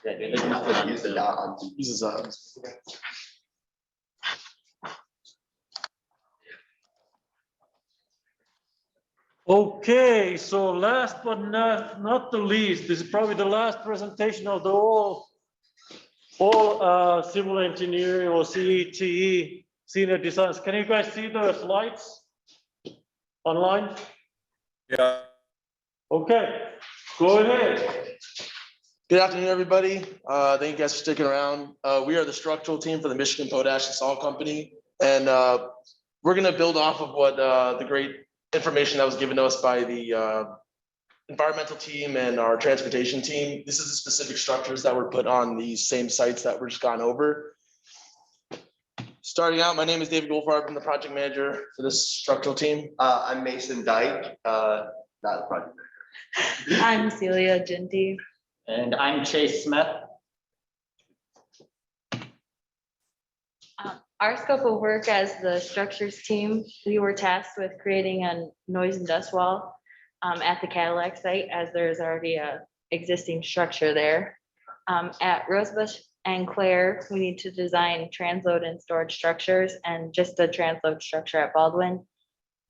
Use the dot on. Uses Okay, so last but not the least, this is probably the last presentation of the all civil engineering or CETE senior designs. Can you guys see the slides online? Yeah. Okay, go ahead. Good afternoon, everybody. Thank you guys for sticking around. We are the structural team for the Michigan Potash and Salt Company, and we're going to build off of what the great information that was given to us by the environmental team and our transportation team. This is the specific structures that were put on these same sites that we're just gone over. Starting out, my name is David Goldfarb. I'm the project manager for this structural team. I'm Mason Dyke, not the project manager. I'm Celia Ginty. And I'm Chase Smith. Our scope of work as the structures team, we were tasked with creating a noise and dust wall at the Cadillac site, as there's already a existing structure there. At Rosebush and Clare, we need to design transload and storage structures, and just the transload structure at Baldwin,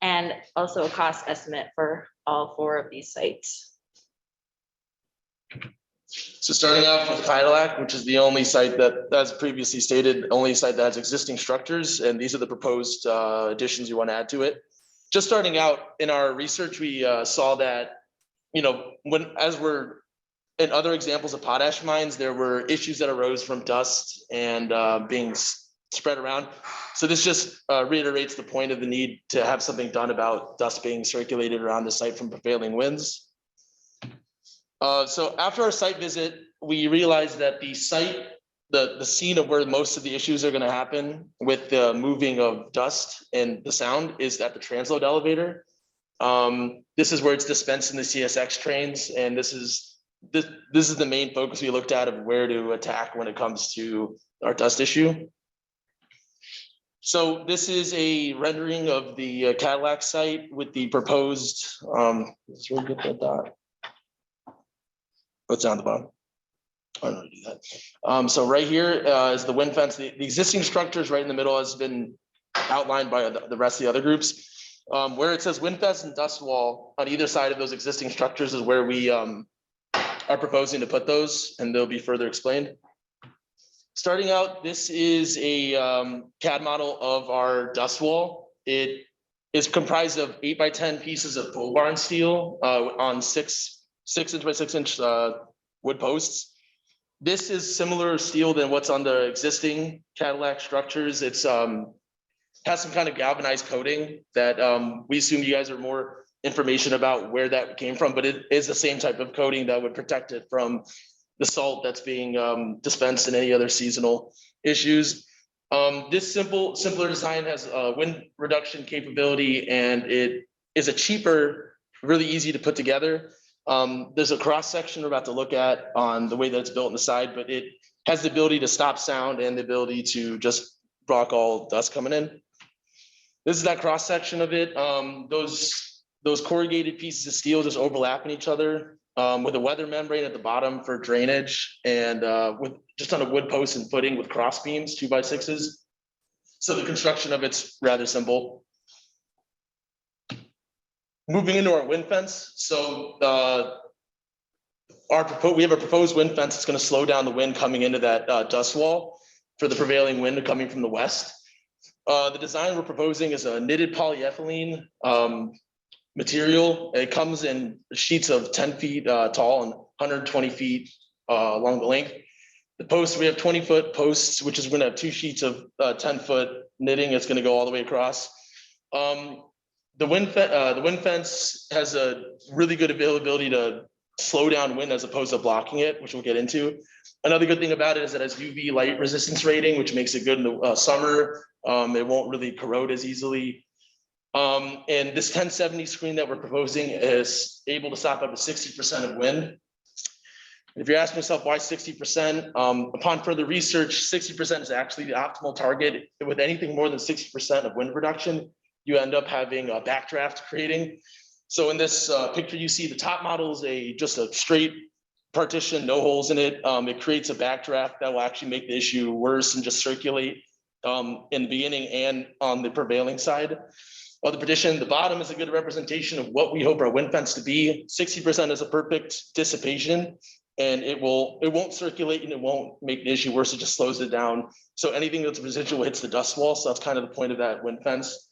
and also a cost estimate for all 4 of these sites. So starting off with Cadillac, which is the only site that, as previously stated, only site that has existing structures, and these are the proposed additions you want to add to it. Just starting out in our research, we saw that, as we're in other examples of potash mines, there were issues that arose from dust and being spread around. So this just reiterates the point of the need to have something done about dust being circulated around the site from prevailing winds. So after our site visit, we realized that the site, the scene of where most of the issues are going to happen with the moving of dust and the sound is at the transload elevator. This is where it's dispensed in the CSX trains, and this is the main focus we looked at of where to attack when it comes to our dust issue. So this is a rendering of the Cadillac site with the proposed. Let's really get that dot. What's down the bottom? I don't know how to do that. So right here is the wind fence. The existing structures right in the middle has been outlined by the rest of the other groups. Where it says wind fence and dust wall on either side of those existing structures is where we are proposing to put those, and they'll be further explained. Starting out, this is a CAD model of our dust wall. It is comprised of 8x10 pieces of pole barn steel on 6-inch by 6-inch wood posts. This is similar steel than what's on the existing Cadillac structures. It's has some kind of galvanized coating that we assume you guys are more information about where that came from, but it is the same type of coating that would protect it from the salt that's being dispensed in any other seasonal issues. This simpler design has wind reduction capability, and it is a cheaper, really easy to put together. There's a cross section we're about to look at on the way that it's built on the side, but it has the ability to stop sound and the ability to just block all dust coming in. This is that cross section of it. Those corrugated pieces of steel just overlapping each other with a weather membrane at the bottom for drainage, and with just on a wood post and footing with cross beams, 2x6s. So the construction of it's rather simple. Moving into our wind fence. So we have a proposed wind fence that's going to slow down the wind coming into that dust wall for the prevailing wind coming from the west. The design we're proposing is a knitted polyethylene material. It comes in sheets of 10 feet tall and 120 feet along the length. The posts, we have 20-foot posts, which is going to have 2 sheets of 10-foot knitting. It's going to go all the way across. The wind fence has a really good availability to slow down wind as opposed to blocking it, which we'll get into. Another good thing about it is that it has UV light resistance rating, which makes it good in the summer. It won't really corrode as easily. And this 1070 screen that we're proposing is able to stop up to 60% of wind. If you're asking yourself why 60%, upon further research, 60% is actually the optimal target. With anything more than 60% of wind reduction, you end up having a backdraft creating. So in this picture, you see the top model is just a straight partition, no holes in it. It creates a backdraft that will actually make the issue worse and just circulate in the beginning and on the prevailing side of the partition. The bottom is a good representation of what we hope our wind fence to be. 60% is a perfect dissipation, and it won't circulate and it won't make the issue worse. It just slows it down. So anything that's residual hits the dust wall. So that's kind of the point of that wind fence.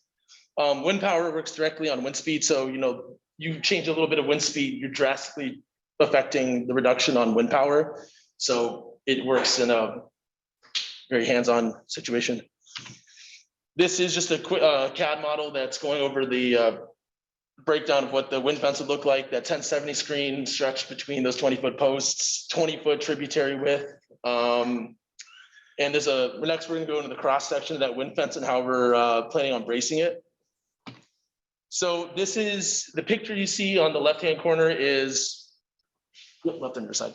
Wind power works directly on wind speed. So, you change a little bit of wind speed, you're drastically affecting the reduction on wind power. So it works in a very hands-on situation. This is just a quick CAD model that's going over the breakdown of what the wind fence would look like. That 1070 screen stretched between those 20-foot posts, 20-foot tributary width. And next we're gonna go into the cross section of that wind fence and how we're planning on bracing it. So this is the picture you see on the left-hand corner is left-hand side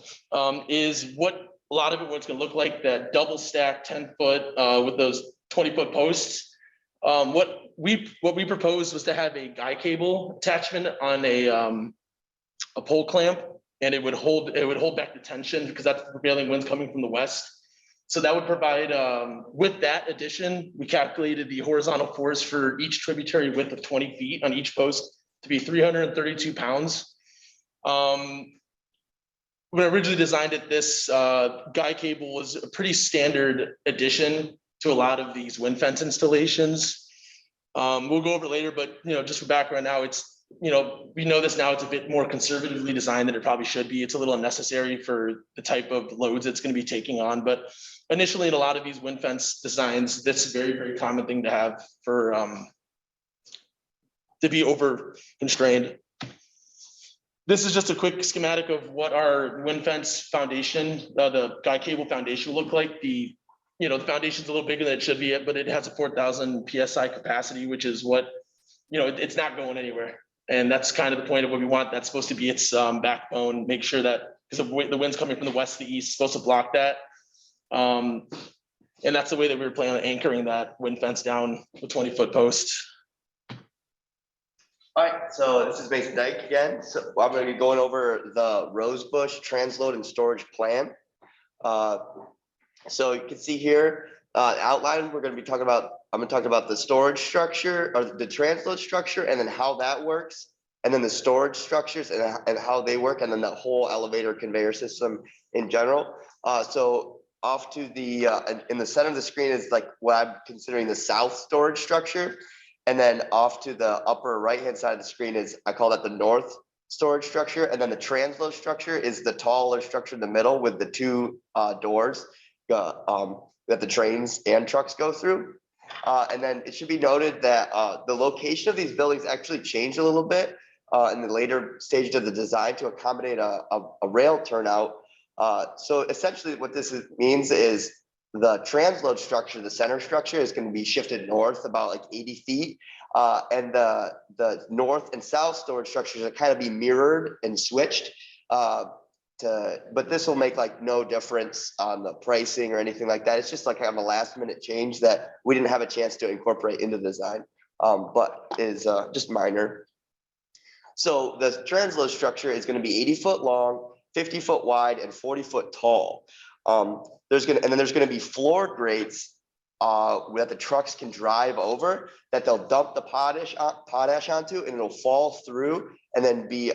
is what a lot of it what's going to look like, that double stack 10-foot with those 20-foot posts. What we proposed was to have a guy cable attachment on a pole clamp, and it would hold back the tension because that's the prevailing winds coming from the west. So that would provide, with that addition, we calculated the horizontal force for each tributary width of 20 feet on each post to be 332 pounds. When I originally designed it, this guy cable was a pretty standard addition to a lot of these wind fence installations. We'll go over it later, but just for background now, it's we know this now, it's a bit more conservatively designed than it probably should be. It's a little unnecessary for the type of loads it's going to be taking on, but initially in a lot of these wind fence designs, that's a very, very common thing to have for to be over constrained. This is just a quick schematic of what our wind fence foundation, the guy cable foundation will look like. The foundation's a little bigger than it should be, but it has a 4,000 PSI capacity, which is what, it's not going anywhere. And that's kind of the point of what we want. That's supposed to be its backbone, make sure that, because the wind's coming from the west to the east, supposed to block that. And that's the way that we were planning on anchoring that wind fence down with 20-foot posts. All right, so this is Mason Dyke again. So I'm going to be going over the Rosebush transload and storage plan. So you can see here, outline, we're going to be talking about, I'm going to talk about the storage structure or the transload structure and then how that works, and then the storage structures and how they work, and then the whole elevator conveyor system in general. So off to the, in the center of the screen is like what I'm considering the south storage structure. And then off to the upper right-hand side of the screen is, I call that the north storage structure. And then the transload structure is the taller structure in the middle with the two doors that the trains and trucks go through. And then it should be noted that the location of these buildings actually changed a little bit in the later stages of the design to accommodate a rail turnout. So essentially what this means is the transload structure, the center structure, is going to be shifted north about like 80 feet. And the north and south storage structures are kind of be mirrored and switched. But this will make like no difference on the pricing or anything like that. It's just like kind of a last minute change that we didn't have a chance to incorporate into the design, but is just minor. So the transload structure is going to be 80-foot long, 50-foot wide, and 40-foot tall. There's going to be floor grates that the trucks can drive over, that they'll dump the potash onto, and it'll fall through, and then be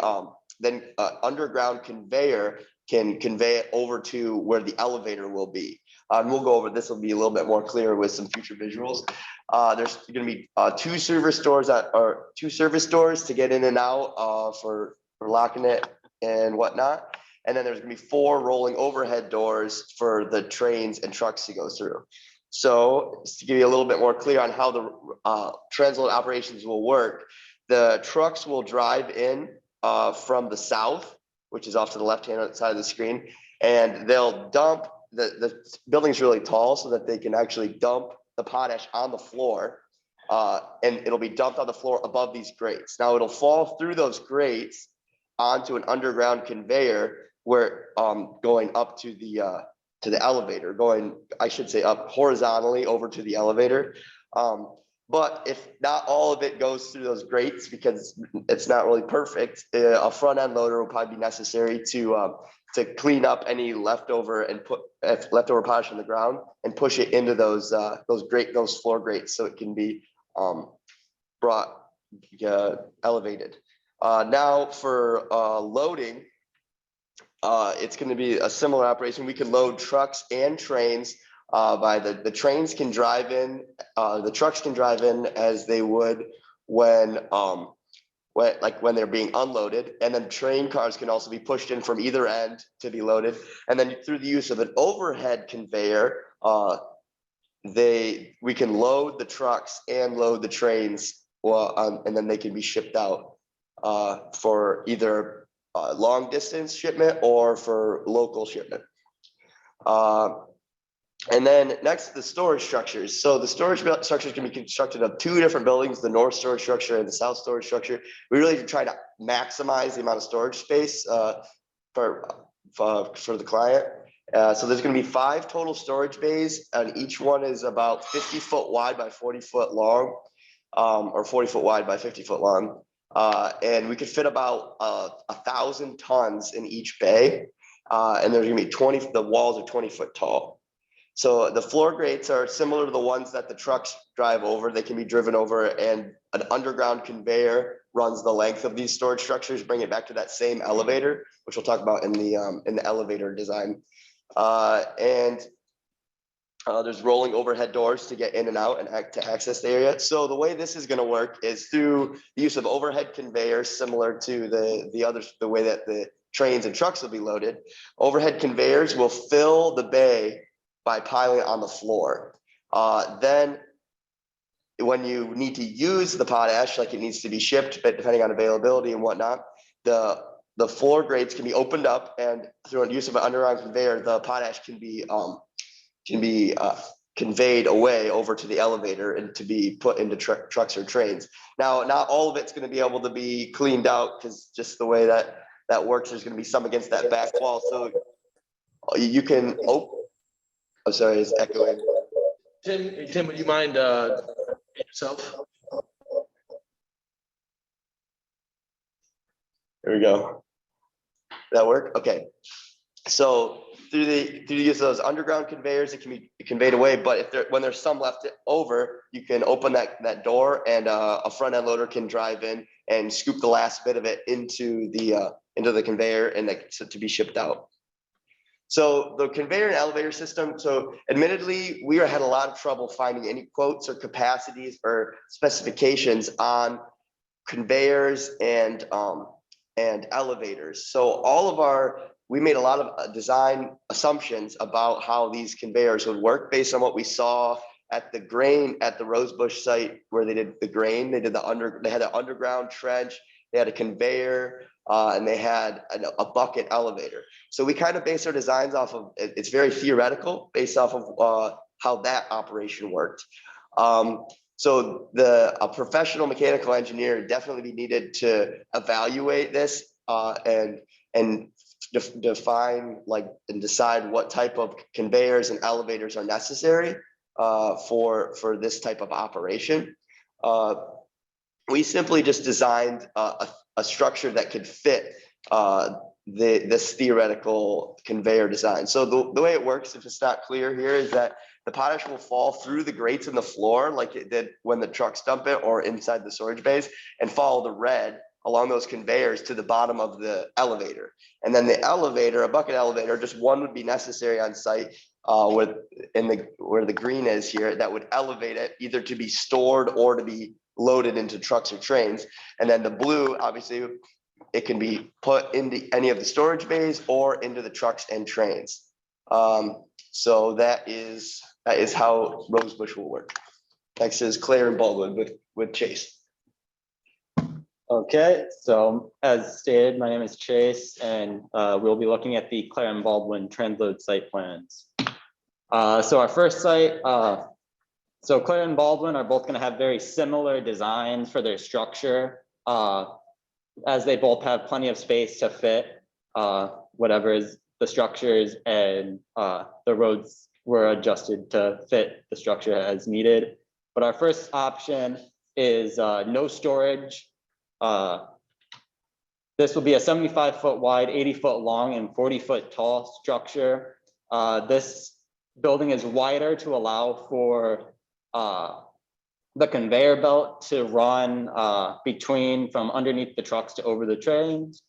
underground conveyor can convey it over to where the elevator will be. And we'll go over this, will be a little bit more clear with some future visuals. There's going to be two service doors to get in and out for locking it and whatnot. And then there's going to be 4 rolling overhead doors for the trains and trucks to go through. So just to give you a little bit more clear on how the transload operations will work, the trucks will drive in from the south, which is off to the left-hand side of the screen, and they'll dump, the building's really tall so that they can actually dump the potash on the floor, and it'll be dumped on the floor above these grates. Now it'll fall through those grates onto an underground conveyor where going up to the elevator, I should say up horizontally over to the elevator. But if not all of it goes through those grates because it's not really perfect, a front end loader will probably be necessary to clean up any leftover and put leftover potash on the ground and push it into those floor grates so it can be brought elevated. Now for loading, it's going to be a similar operation. We can load trucks and trains. By the trains can drive in, the trucks can drive in as they would when they're being unloaded, and then train cars can also be pushed in from either end to be loaded. And then through the use of an overhead conveyor, we can load the trucks and load the trains, and then they can be shipped out for either long distance shipment or for local shipment. And then next, the storage structures. So the storage structures can be constructed of two different buildings, the north storage structure and the south storage structure. We really try to maximize the amount of storage space for the client. So there's going to be 5 total storage bays, and each one is about 50 foot wide by 40 foot long, or 40 foot wide by 50 foot long. And we could fit about 1,000 tons in each bay. And there's going to be the walls are 20 foot tall. So the floor grates are similar to the ones that the trucks drive over. They can be driven over, and an underground conveyor runs the length of these storage structures, bring it back to that same elevator, which we'll talk about in the elevator design. There's rolling overhead doors to get in and out and to access the area. So the way this is going to work is through the use of overhead conveyors, similar to the way that the trains and trucks will be loaded. Overhead conveyors will fill the bay by piling it on the floor. Then when you need to use the potash, like it needs to be shipped, but depending on availability and whatnot, the floor grates can be opened up, and through the use of an underground conveyor, the potash can be conveyed away over to the elevator and to be put into trucks or trains. Now, not all of it's going to be able to be cleaned out, because just the way that works, there's going to be some against that back wall. So you can open. I'm sorry, it's echoing. Tim, would you mind yourself? There we go. That work? Okay. So through the use of those underground conveyors, it can be conveyed away. But when there's some left over, you can open that door, and a front end loader can drive in and scoop the last bit of it into the conveyor and to be shipped out. So the conveyor and elevator system, so admittedly, we had a lot of trouble finding any quotes or capacities or specifications on conveyors and elevators. So we made a lot of design assumptions about how these conveyors would work based on what we saw at the Rosebush site where they did the grain. They had an underground trench, they had a conveyor, and they had a bucket elevator. So we kind of based our designs off of, it's very theoretical, based off of how that operation worked. So a professional mechanical engineer definitely be needed to evaluate this and define and decide what type of conveyors and elevators are necessary for this type of operation. We simply just designed a structure that could fit this theoretical conveyor design. So the way it works, if it's not clear here, is that the potash will fall through the grates in the floor like it did when the trucks dump it, or inside the storage bays, and follow the red along those conveyors to the bottom of the elevator. And then the elevator, a bucket elevator, just one would be necessary on site where the green is here, that would elevate it either to be stored or to be loaded into trucks or trains. And then the blue, obviously, it can be put into any of the storage bays or into the trucks and trains. So that is how Rosebush will work. Next is Clarenbaldwin with Chase. Okay, so as stated, my name is Chase, and we'll be looking at the Clarenbaldwin Transload site plans. So our first site, so Clarenbaldwin are both going to have very similar designs for their structure, as they both have plenty of space to fit whatever is the structures, and the roads were adjusted to fit the structure as needed. But our first option is no storage. This will be a 75-foot wide, 80-foot long, and 40-foot tall structure. This building is wider to allow for the conveyor belt to run from underneath the trucks to over the trains.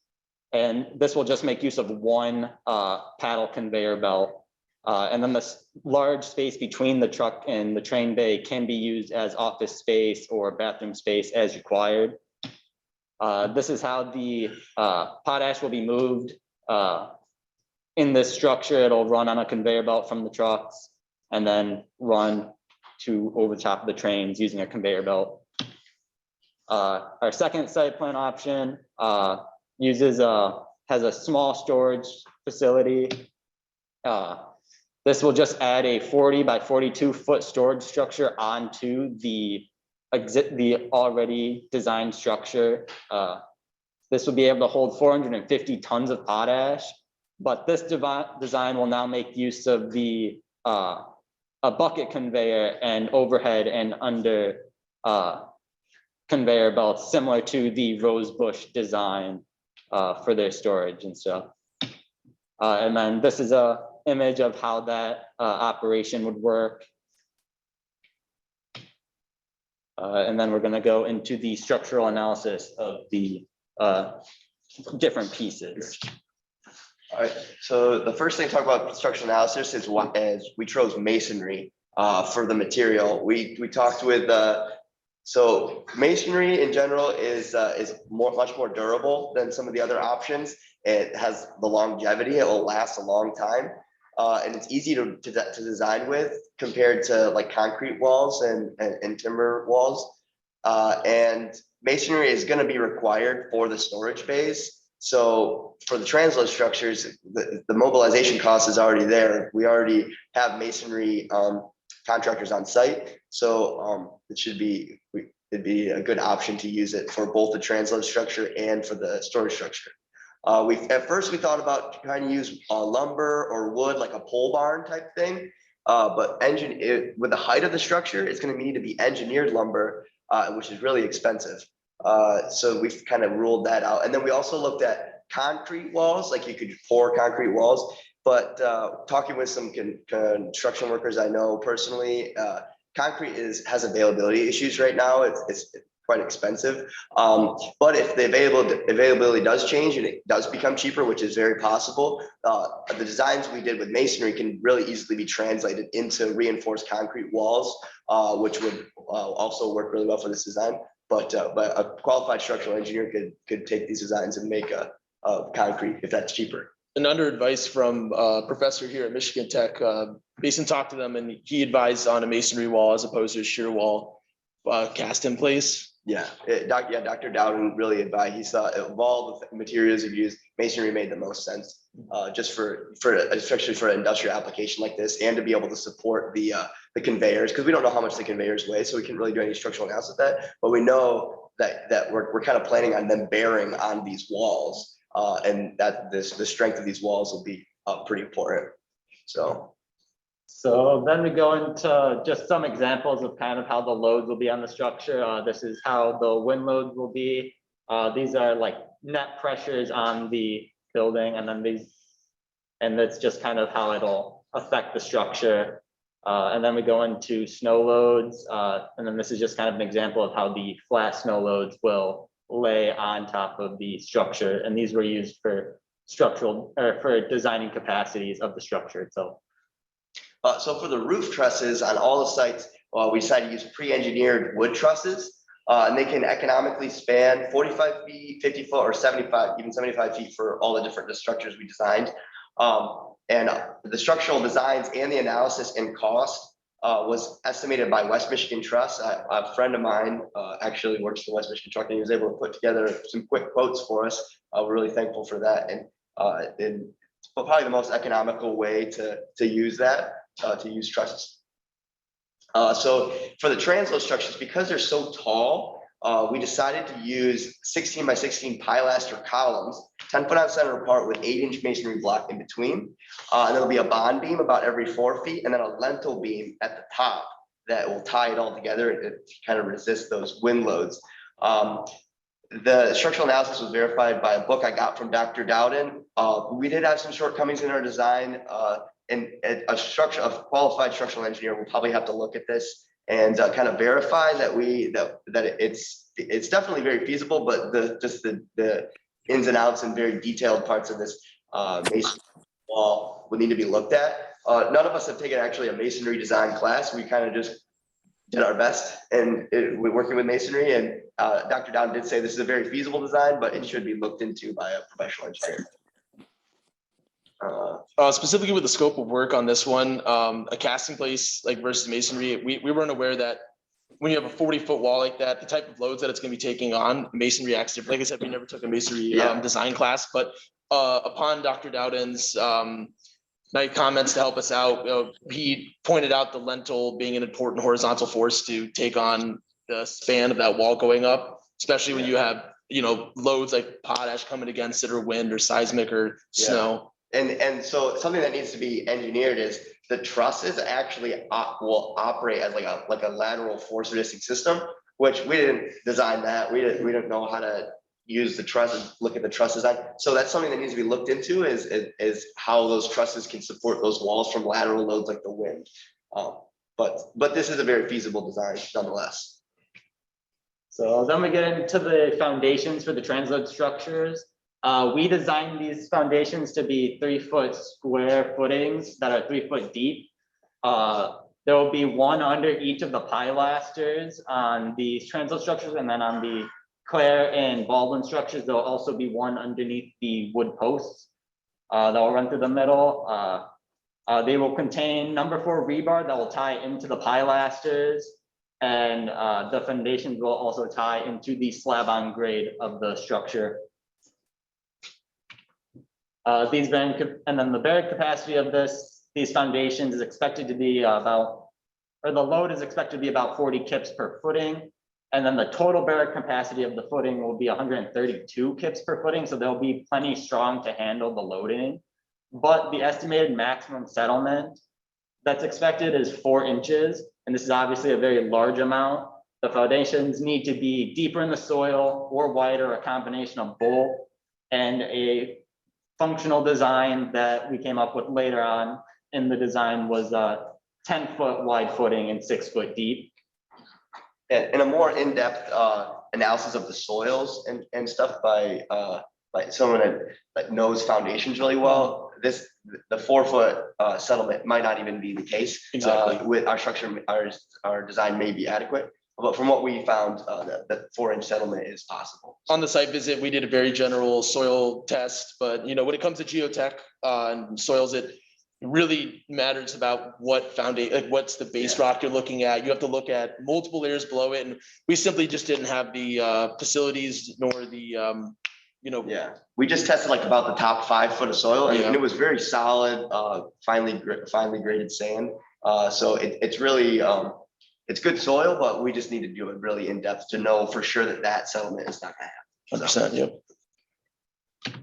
And this will just make use of one paddle conveyor belt. And then the large space between the truck and the train bay can be used as office space or bathroom space as required. This is how the potash will be moved. In this structure, it'll run on a conveyor belt from the trucks and then run to over the top of the trains using a conveyor belt. Our second site plan option has a small storage facility. This will just add a 40 by 42 foot storage structure onto the already designed structure. This will be able to hold 450 tons of potash, but this design will now make use of a bucket conveyor and overhead and under conveyor belts similar to the Rosebush design for their storage and stuff. And then this is a image of how that operation would work. And then we're going to go into the structural analysis of the different pieces. All right, so the first thing to talk about structural analysis is we chose masonry for the material. We talked with so masonry in general is much more durable than some of the other options. It has the longevity; it will last a long time, and it's easy to design with compared to like concrete walls and timber walls. And masonry is going to be required for the storage bays. So for the transload structures, the mobilization cost is already there. We already have masonry contractors on site. So it'd be a good option to use it for both the transload structure and for the storage structure. At first we thought about trying to use lumber or wood, like a pole barn type thing. But with the height of the structure, it's going to need to be engineered lumber, which is really expensive. So we've kind of ruled that out. And then we also looked at concrete walls, like you could pour concrete walls, but talking with some construction workers I know personally, concrete has availability issues right now. It's quite expensive. But if the availability does change and it does become cheaper, which is very possible, the designs we did with masonry can really easily be translated into reinforced concrete walls, which would also work really well for this design. But a qualified structural engineer could take these designs and make a concrete if that's cheaper. And under advice from a professor here at Michigan Tech, Mason talked to them and he advised on a masonry wall as opposed to a shear wall cast in place. Yeah, Dr. Dowden really advised. He thought of all the materials you've used, masonry made the most sense, just especially for an industrial application like this, and to be able to support the conveyors, because we don't know how much the conveyors weigh, so we can't really do any structural analysis of that. But we know that we're kind of planning on them bearing on these walls, and that the strength of these walls will be pretty important. So then we go into just some examples of kind of how the loads will be on the structure. This is how the wind loads will be. These are like net pressures on the building, and then that's just kind of how it'll affect the structure. And then we go into snow loads. And then this is just kind of an example of how the flat snow loads will lay on top of the structure. And these were used for for designing capacities of the structure itself. So for the roof trusses on all the sites, we decided to use pre-engineered wood trusses, and they can economically span 45 feet, 50 foot, or 75, even 75 feet for all the different structures we designed. And the structural designs and the analysis and cost was estimated by West Michigan Truss. A friend of mine actually works for West Michigan Truss, and he was able to put together some quick quotes for us. We're really thankful for that. And it's probably the most economical way to use that. To use trusses. So for the transload structures, because they're so tall, we decided to use 16 by 16 pilaster columns, 10 foot on center apart with 8-inch masonry block in between. And there'll be a bond beam about every 4 feet, and then a lentil beam at the top. that will tie it all together and to kind of resist those wind loads. The structural analysis was verified by a book I got from Dr. Dowden. We did have some shortcomings in our design, and a qualified structural engineer will probably have to look at this and kind of verify that it's definitely very feasible, but the ins and outs and very detailed parts of this masonry wall would need to be looked at. None of us have taken actually a masonry design class. We kind of just did our best and we're working with masonry, and Dr. Dowden did say this is a very feasible design, but it should be looked into by a professional engineer. Specifically with the scope of work on this one, a casting place like versus masonry, we weren't aware that when you have a 40-foot wall like that, the type of loads that it's going to be taking on, masonry acts different. Like I said, we never took a masonry design class, but upon Dr. Dowden's nice comments to help us out, he pointed out the lentil being an important horizontal force to take on the span of that wall going up, especially when you have loads like potash coming against it, or wind or seismic or snow. And so something that needs to be engineered is the trusses actually will operate as like a lateral force resisting system, which we didn't design that. We didn't know how to use the trusses, look at the truss design. So that's something that needs to be looked into is how those trusses can support those walls from lateral loads like the wind. But this is a very feasible design nonetheless. So then we get into the foundations for the transload structures. We designed these foundations to be 3-foot square footings that are 3 foot deep. There will be one under each of the pilasters on these transload structures, and then on the Clare and Baldwin structures, there'll also be one underneath the wood posts that will run through the middle. They will contain number 4 rebar that will tie into the pilasters, and the foundations will also tie into the slab on grade of the structure. And then the bearing capacity of these foundations is expected to be the load is expected to be about 40 kips per footing. And then the total bearing capacity of the footing will be 132 kips per footing. So they'll be plenty strong to handle the loading. But the estimated maximum settlement that's expected is 4 inches. And this is obviously a very large amount. The foundations need to be deeper in the soil or wider, a combination of both, and a functional design that we came up with later on in the design was a 10-foot wide footing and 6 foot deep. And a more in-depth analysis of the soils and stuff by someone that knows foundations really well, the 4-foot settlement might not even be the case. Exactly. With our structure, our design may be adequate. But from what we found, the 4-inch settlement is possible. On the site visit, we did a very general soil test, but when it comes to geotech and soils, it really matters about what foundation, like what's the base rock you're looking at. You have to look at multiple layers below it, and we simply just didn't have the facilities nor the we just tested like about the top 5 foot of soil, and it was very solid, finely graded sand. So it's really it's good soil, but we just need to do it really in depth to know for sure that settlement is not going to happen. 100%. Yep.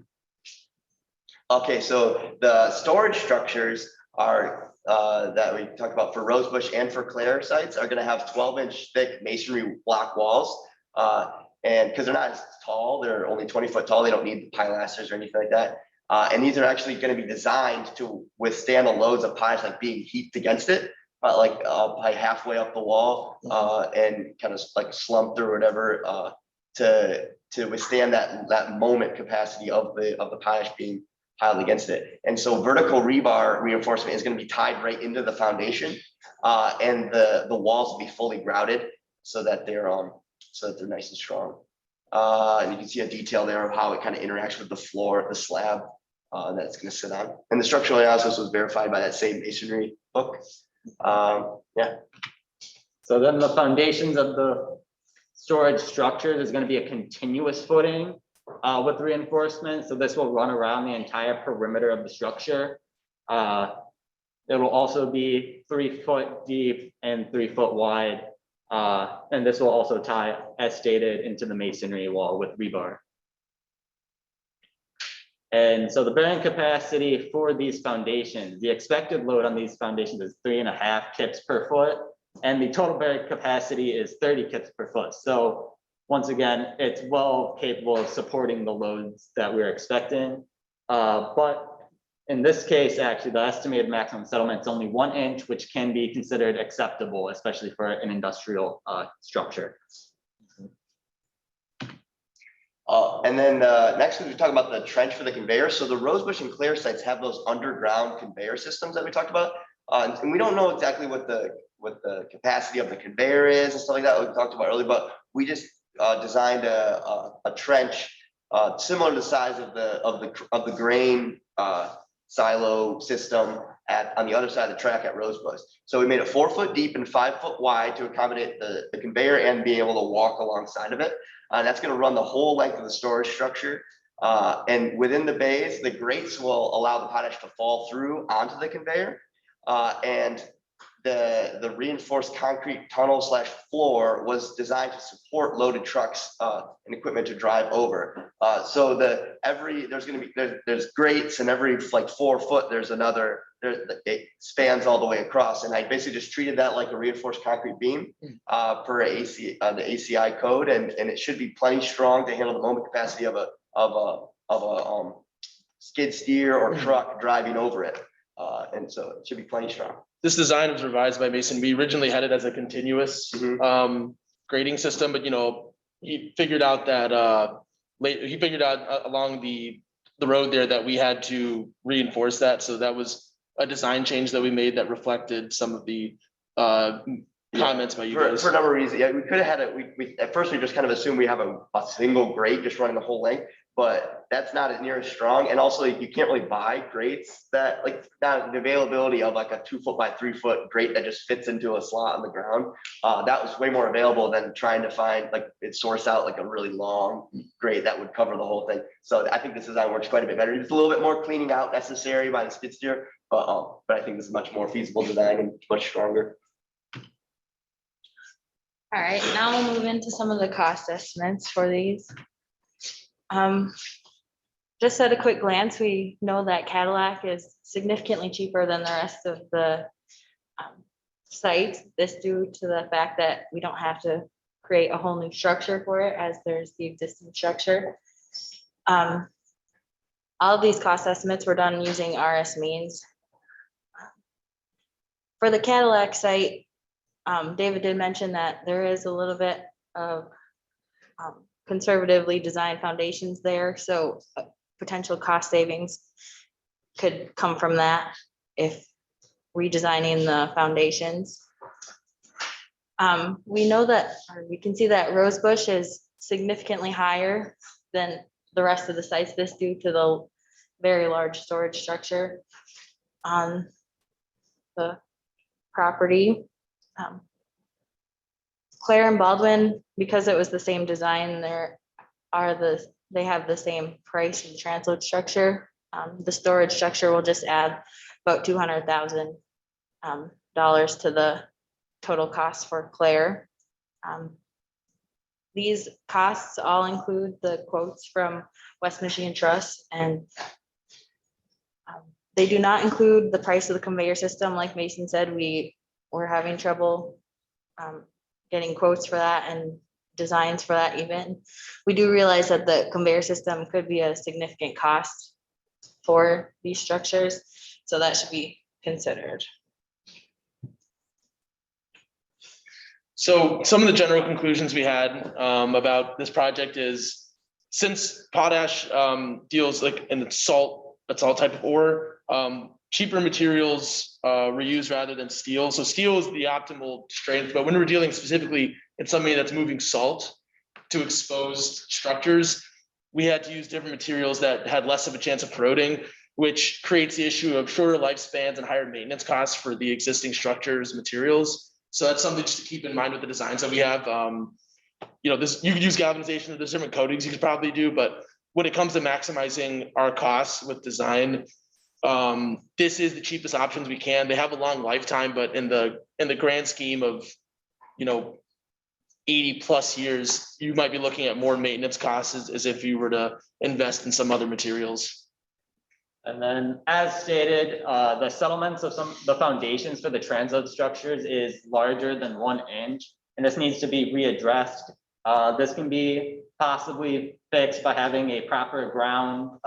Okay, so the storage structures are that we talked about for Rosebush and for Clare sites are going to have 12-inch thick masonry block walls, and because they're not as tall, they're only 20 foot tall. They don't need the pilasters or anything like that. And these are actually going to be designed to withstand the loads of potash like being heaped against it. Like probably halfway up the wall and kind of like slumped or whatever to withstand that moment capacity of the potash being piled against it. And so vertical rebar reinforcement is going to be tied right into the foundation, and the walls will be fully grouted so that they're nice and strong. And you can see a detail there of how it kind of interacts with the floor, the slab that it's going to sit on. And the structural analysis was verified by that same masonry book. So then the foundations of the storage structures is going to be a continuous footing with reinforcement. So this will run around the entire perimeter of the structure. It will also be 3 foot deep and 3 foot wide. And this will also tie, as stated, into the masonry wall with rebar. And so the bearing capacity for these foundations, the expected load on these foundations is 3.5 kips per foot. And the total bed capacity is 30 kits per foot. So once again, it's well capable of supporting the loads that we're expecting. But in this case, actually, the estimated maximum settlement is only 1 inch, which can be considered acceptable, especially for an industrial structure. And then next we talk about the trench for the conveyor. So the Rosebush and Clare sites have those underground conveyor systems that we talked about. And we don't know exactly what the capacity of the conveyor is and stuff like that we talked about earlier, but we just designed a trench similar to the size of the grain silo system on the other side of the track at Rosebush. So we made it 4 foot deep and 5 foot wide to accommodate the conveyor and being able to walk alongside of it. That's going to run the whole length of the storage structure. And within the bays, the grates will allow the potash to fall through onto the conveyor. And the reinforced concrete tunnel / floor was designed to support loaded trucks and equipment to drive over. So there's grates, and every like 4 foot there's another. It spans all the way across, and I basically just treated that like a reinforced concrete beam per the ACI code, and it should be plenty strong to handle the moment capacity of a skid steer or truck driving over it. And so it should be plenty strong. This design was revised by Mason. We originally had it as a continuous grading system, but he figured out that along the road there that we had to reinforce that. So that was a design change that we made that reflected some of the comments by you guys. For a number of reasons. Yeah, we could have had it. We at first we just kind of assumed we have a single grate just running the whole length, but that's not as near as strong. And also you can't really buy grates that not the availability of like a 2 foot by 3 foot grate that just fits into a slot on the ground. That was way more available than trying to find source out like a really long grate that would cover the whole thing. So I think this design works quite a bit better. It's a little bit more cleaning out necessary by the skid steer, but I think this is much more feasible design and much stronger. All right, now we'll move into some of the cost estimates for these. Just at a quick glance, we know that Cadillac is significantly cheaper than the rest of the site. This due to the fact that we don't have to create a whole new structure for it, as there's the existing structure. All of these cost estimates were done using RS means. For the Cadillac site, David did mention that there is a little bit of conservatively designed foundations there, so potential cost savings could come from that if redesigning the foundations. We know that, or we can see that Rosebush is significantly higher than the rest of the sites, this due to the very large storage structure on the property. Clarenbaldwin, because it was the same design, they have the same price and transload structure. The storage structure will just add about $200,000 to the total cost for Clare. These costs all include the quotes from West Michigan Trust, and they do not include the price of the conveyor system. Like Mason said, we were having trouble getting quotes for that and designs for that even. We do realize that the conveyor system could be a significant cost for these structures, so that should be considered. So some of the general conclusions we had about this project is, since potash deals in salt type of ore, cheaper materials reused rather than steel. So steel is the optimal strength, but when we're dealing specifically in something that's moving salt to exposed structures, we had to use different materials that had less of a chance of corroding, which creates the issue of shorter lifespans and higher maintenance costs for the existing structures materials. So that's something just to keep in mind with the designs that we have. You could use galvanization, there's different coatings you could probably do, but when it comes to maximizing our costs with design, this is the cheapest options we can. They have a long lifetime, but in the grand scheme of 80+ years, you might be looking at more maintenance costs as if you were to invest in some other materials. And then, as stated, the settlements of the foundations for the transload structures is larger than 1 inch, and this needs to be readdressed. This can be possibly fixed by having a proper ground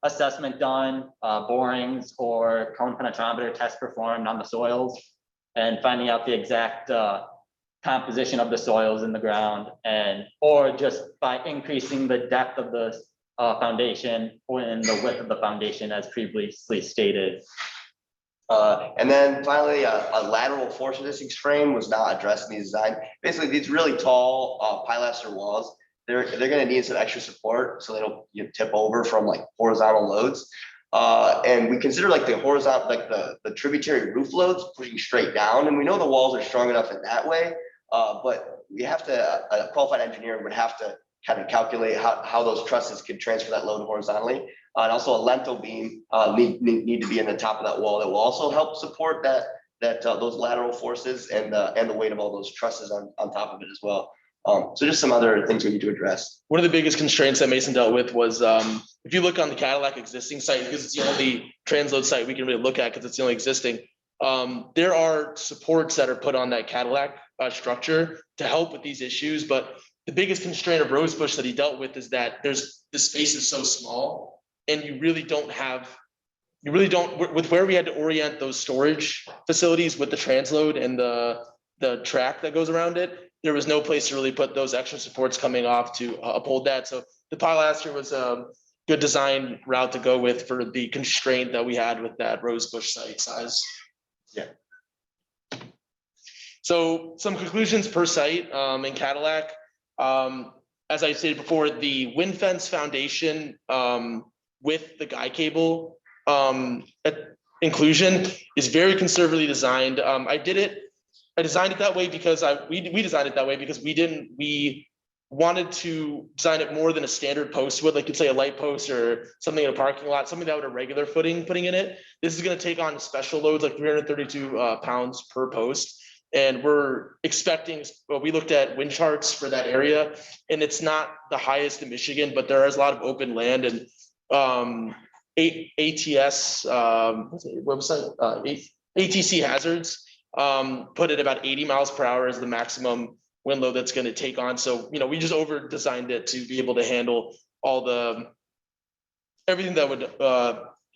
assessment done, borings or cone penetrometer test performed on the soils, and finding out the exact composition of the soils in the ground, or just by increasing the depth of the foundation or in the width of the foundation as previously stated. And then finally, a lateral force resistance frame was not addressed in the design. Basically, these really tall pilaster walls, they're gonna need some extra support so they don't tip over from like horizontal loads. And we consider like the horizontal, like the tributary roof loads pushing straight down, and we know the walls are strong enough in that way. But we have to, a qualified engineer would have to kind of calculate how those trusses could transfer that load horizontally. And also a lentil beam need to be in the top of that wall that will also help support those lateral forces and the weight of all those trusses on top of it as well. So just some other things we need to address. One of the biggest constraints that Mason dealt with was if you look on the Cadillac existing site, because it's the only transload site we can really look at because it's the only existing, there are supports that are put on that Cadillac structure to help with these issues. But the biggest constraint of Rosebush that he dealt with is that the space is so small, and you really don't, with where we had to orient those storage facilities with the transload and the track that goes around it, there was no place to really put those extra supports coming off to uphold that. So the pilaster was a good design route to go with for the constraint that we had with that Rosebush site size. Yeah. So some conclusions per site in Cadillac. As I stated before, the wind fence foundation with the guy cable inclusion is very conservatively designed. I designed it that way because we designed it that way because we wanted to design it more than a standard post would, like you'd say a light post or something in a parking lot, something that would have regular footing putting in it. This is going to take on special loads like 332 pounds per post. And we're expecting, well, we looked at wind charts for that area, and it's not the highest in Michigan, but there is a lot of open land, and ATS website, ATC hazards put it about 80 miles per hour as the maximum wind load that's going to take on. So, we just over designed it to be able to handle everything that would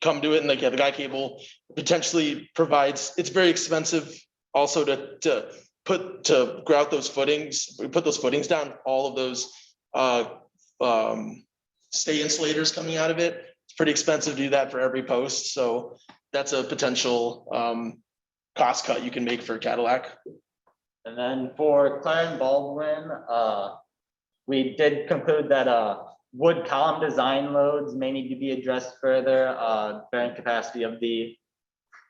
come to it. And like, the guy cable potentially provides, it's very expensive also to grout those footings, we put those footings down, all of those stay insulators coming out of it. It's pretty expensive to do that for every post. So that's a potential cost cut you can make for Cadillac. And then for Clarenbaldwin, we did conclude that wood column design loads may need to be addressed further. Bearing capacity of the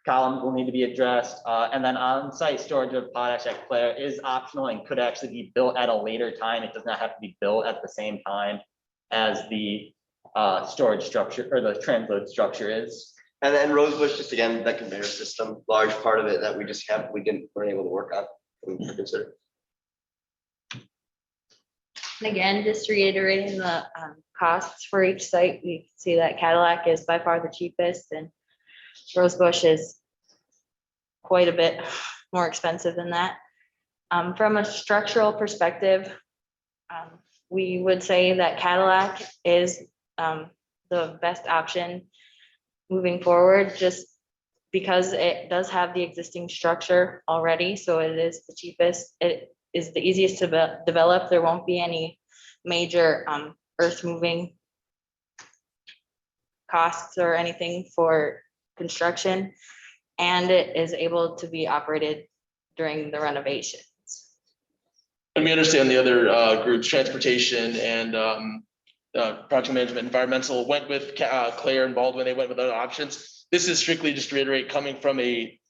columns will need to be addressed. And then on-site storage of potash at Clare is optional and could actually be built at a later time. It does not have to be built at the same time as the storage structure or the transload structure is. And then Rosebush, just again, that conveyor system, large part of it that we weren't able to work on. We consider. And again, just reiterating the costs for each site, we see that Cadillac is by far the cheapest and Rosebush is quite a bit more expensive than that. From a structural perspective, we would say that Cadillac is the best option moving forward, just because it does have the existing structure already. So it is the cheapest. It is the easiest to develop. There won't be any major earth moving costs or anything for construction. And it is able to be operated during the renovations. And we understand the other groups, transportation and project management, environmental, went with Clarenbaldwin. They went with other options. This is strictly, just to reiterate, coming from a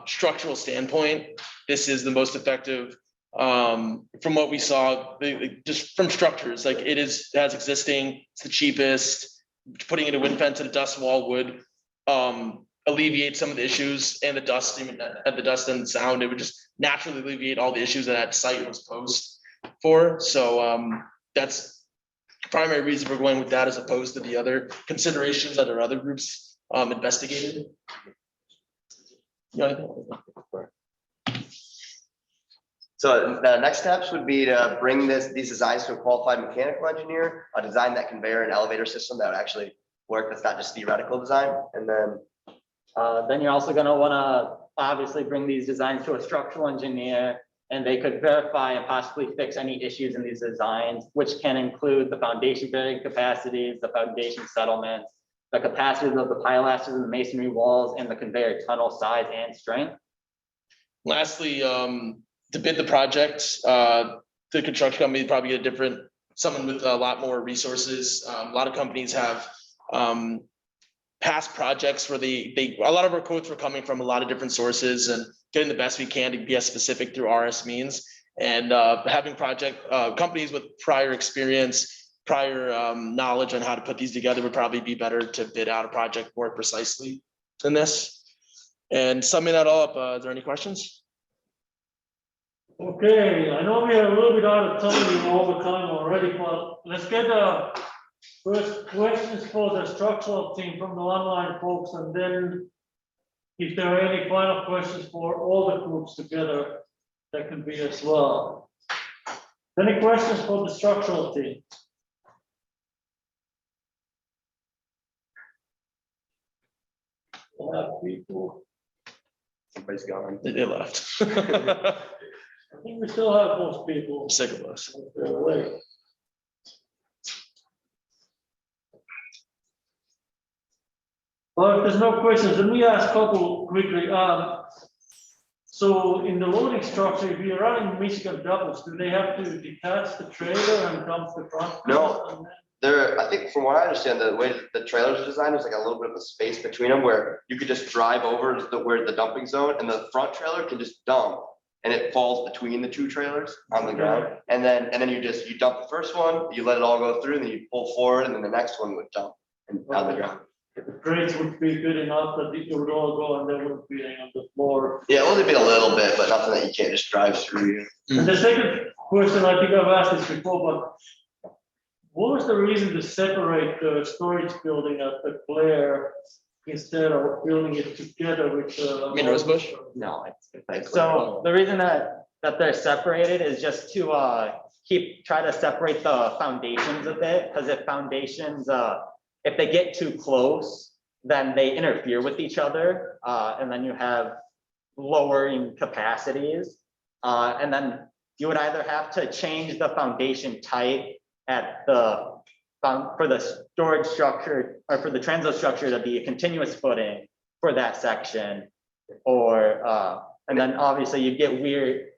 structural standpoint. This is the most effective from what we saw, just from structures. Like it has existing, it's the cheapest. Putting in a wind fence and a dust wall would alleviate some of the issues and the dust, even at the dust and sound. It would just naturally alleviate all the issues that site was posed for. So that's primary reason for going with that as opposed to the other considerations that our other groups investigated. Yeah. So the next steps would be to bring these designs to a qualified mechanical engineer, design that conveyor and elevator system that would actually work. That's not just theoretical design. And Then you're also gonna wanna obviously bring these designs to a structural engineer, and they could verify and possibly fix any issues in these designs, which can include the foundation bearing capacities, the foundation settlements, the capacities of the pilasters and the masonry walls, and the conveyor tunnel size and strength. Lastly, to bid the project, the construction company probably get someone with a lot more resources. A lot of companies have past projects where a lot of our quotes were coming from a lot of different sources and getting the best we can to be as specific through RS means. And having companies with prior experience, prior knowledge on how to put these together would probably be better to bid out a project more precisely than this. And summing that all up, is there any questions? Okay, I know we are a little bit out of time, over time already, but let's get first questions for the structural team from the online folks, and then if there are any final questions for all the groups together, that can be as well. Any questions for the structural team? We'll have people. everybody's gone. They left. I think we still have most people. I'm sick of us. They're away. Well, if there's no questions, let me ask a couple quickly. So in the loading structure, if you're running Michigan doubles, do they have to detach the trailer and dump the front? No. I think from what I understand, the way that the trailers are designed, there's like a little bit of a space between them where you could just drive over to where the dumping zone, and the front trailer can just dump, and it falls between the two trailers on the ground. And then you dump the first one, you let it all go through, and then you pull forward, and then the next one would dump and on the ground. The grades would be good enough that it would all go and there wouldn't be any on the floor. Yeah, only be a little bit, but nothing that you can't just drive through. And the second question, I think I've asked this before, but what was the reason to separate the storage building at the Clare instead of building it together with the? You mean Rosebush? No, so the reason that they're separated is just to try to separate the foundations a bit, because if foundations, if they get too close, then they interfere with each other, and then you have lowering capacities, and then you would either have to change the foundation type at for the storage structure or for the transload structure to be a continuous footing for that section, or and then obviously you get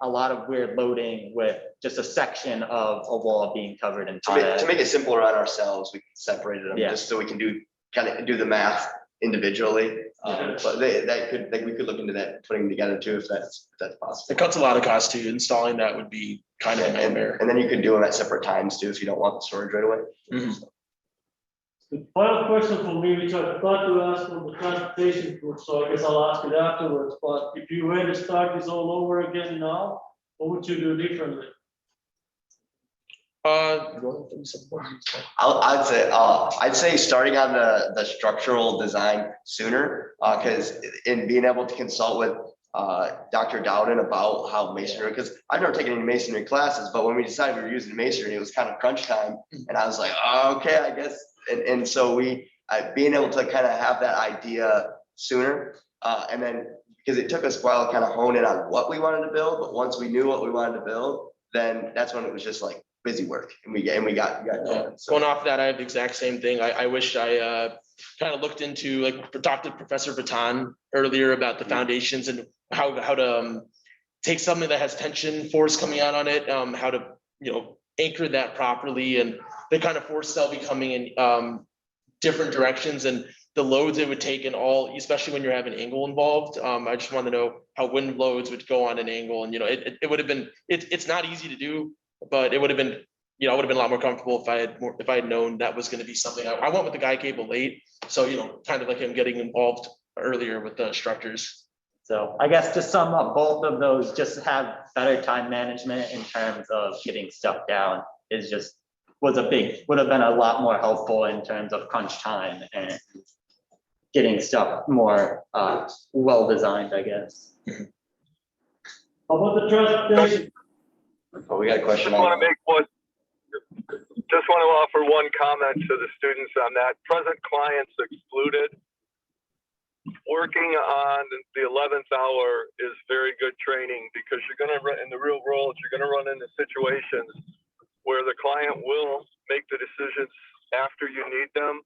a lot of weird loading with just a section of a wall being covered in potash. To make it simpler on ourselves, we separated them just so we can do the math individually. But we could look into that, putting them together too, if that's possible. It cuts a lot of cost too. Installing that would be kind of a nightmare. And then you can do them at separate times too, if you don't want the storage right away. Mhm. The final question for me, which I forgot to ask from the transportation group, so I guess I'll ask it afterwards, but if you were to start this all over again now, what would you do differently? I'd say starting on the structural design sooner, because in being able to consult with Dr. Dowden about how masonry, because I've never taken any masonry classes, but when we decided we were using masonry, it was kind of crunch time, and I was like, oh, okay, I guess. And so being able to kind of have that idea sooner, and then because it took us a while to kind of hone in on what we wanted to build, but once we knew what we wanted to build, then that's when it was just like busy work, and we got going. So. Going off that, I have the exact same thing. I wish I kind of looked into, talked to Professor Baton earlier about the foundations and how to take something that has tension force coming out on it, how to anchor that properly, and the kind of force cell becoming in different directions and the loads it would take in all, especially when you're having angle involved. I just want to know how wind loads would go on an angle, and it would have been, it's not easy to do, but it would have been, I would have been a lot more comfortable if I had known that was going to be something. I went with the guy cable late, so kind of like him getting involved earlier with the structures. So I guess to sum up, both of those just have better time management in terms of getting stuff down is just would have been a lot more helpful in terms of crunch time and getting stuff more well designed, I guess. How about the transportation? Oh, we got a question. Just want to offer one comment to the students on that. Present clients excluded. Working on the 11th hour is very good training because you're going to run in the real world. You're going to run into situations where the client will make the decisions after you need them,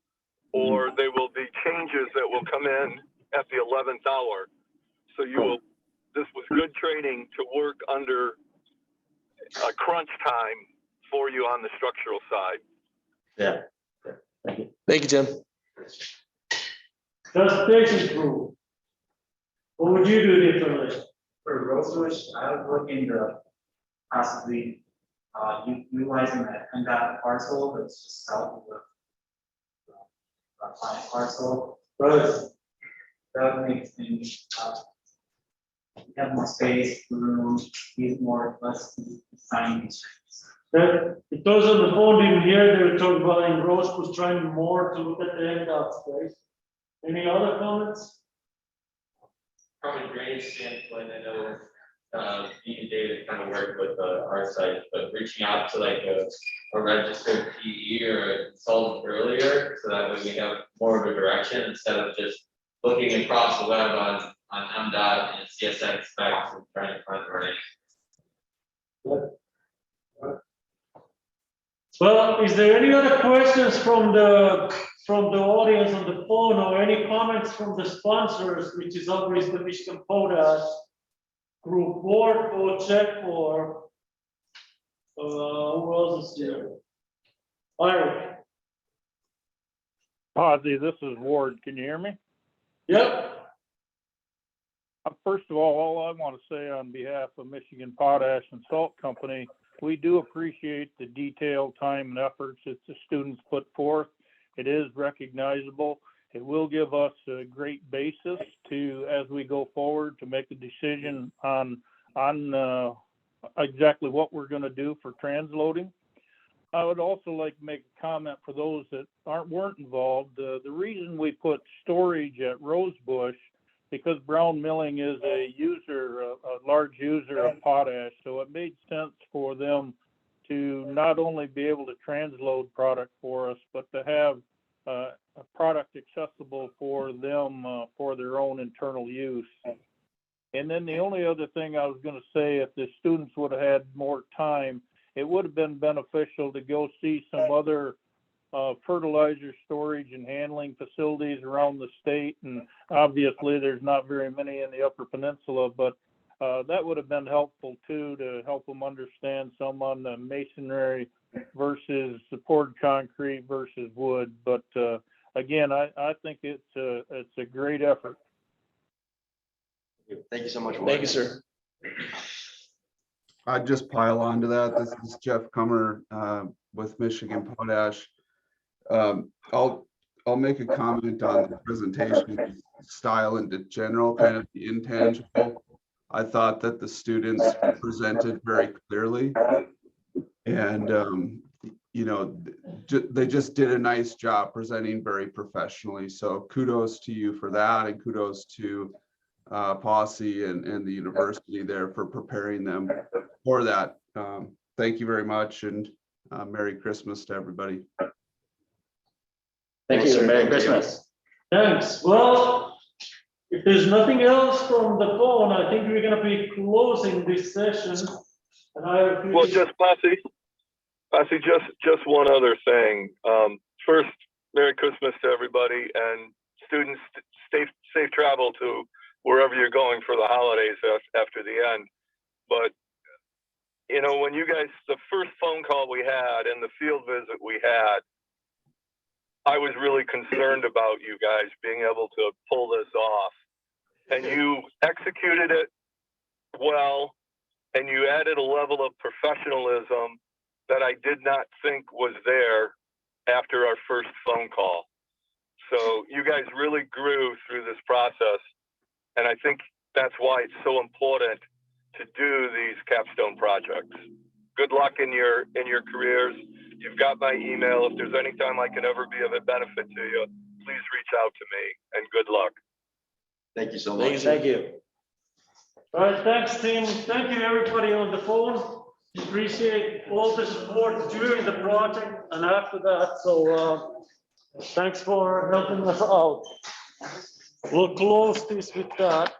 or there will be changes that will come in at the 11th hour. So this was good training to work under a crunch time for you on the structural side. Yeah. Thank you, Jim. Transportation crew. What would you do differently? For Rosebush, I was looking to possibly utilizing that PennDOT parcel that's just south of the client parcel. Right. That would make things have more space, room, need less design constraints. That, those on the phone didn't hear, they were talking about in Rose was trying more to look at the end of space. Any other comments? From a drainage standpoint, I know, me and David kind of work with our site, but reaching out to like a registered PE or a consultant earlier, so that way we have more of a direction instead of just looking across the web on MDOT and CSX specs and trying to find the right. Well, is there any other questions from the audience on the phone or any comments from the sponsors, which is always the Michigan Potash Group Board or check for who else is there? Eric. Ozzy, this is Ward. Can you hear me? Yep. First of all I want to say on behalf of Michigan Potash and Salt Company, we do appreciate the detailed time and efforts that the students put forth. It is recognizable. It will give us a great basis to, as we go forward, to make a decision on exactly what we're going to do for transloading. I would also like to make a comment for those that weren't involved. The reason we put storage at Rosebush, because Brown Milling is a large user of potash, so it made sense for them to not only be able to transload product for us, but to have a product accessible for them for their own internal use. And then the only other thing I was going to say, if the students would have had more time, it would have been beneficial to go see some other fertilizer storage and handling facilities around the state. And obviously there's not very many in the Upper Peninsula, but that would have been helpful too, to help them understand some on the masonry versus the poured concrete versus wood. But again, I think it's a great effort. Thank you so much. Thank you, sir. I'd just pile on to that. This is Jeff Kummer with Michigan Potash. I'll make a comment on the presentation style and general, kind of the intangible. I thought that the students presented very clearly, and they just did a nice job presenting very professionally. So kudos to you for that, and kudos to Posse and the university there for preparing them for that. Thank you very much, and Merry Christmas to everybody. Thank you. Merry Christmas. Thanks. Well, if there's nothing else from the phone, I think we're gonna be closing this session. And I have a few Well, things- just Posse, just one other thing. First, Merry Christmas to everybody, and students, safe travel to wherever you're going for the holidays after the end. But when you guys, the first phone call we had and the field visit we had, I was really concerned about you guys being able to pull this off. And you executed it well, and you added a level of professionalism that I did not think was there after our first phone call. So you guys really grew through this process. And I think that's why it's so important to do these capstone projects. Good luck in your careers. You've got my email. If there's any time I can ever be of a benefit to you, please reach out to me, and good luck. Thank you so Thank you, much. sir. Thank you. All right, thanks, team. Thank you, everybody on the phone. Appreciate all the support during the project and after that. So, thanks for helping us out. We'll close this with that.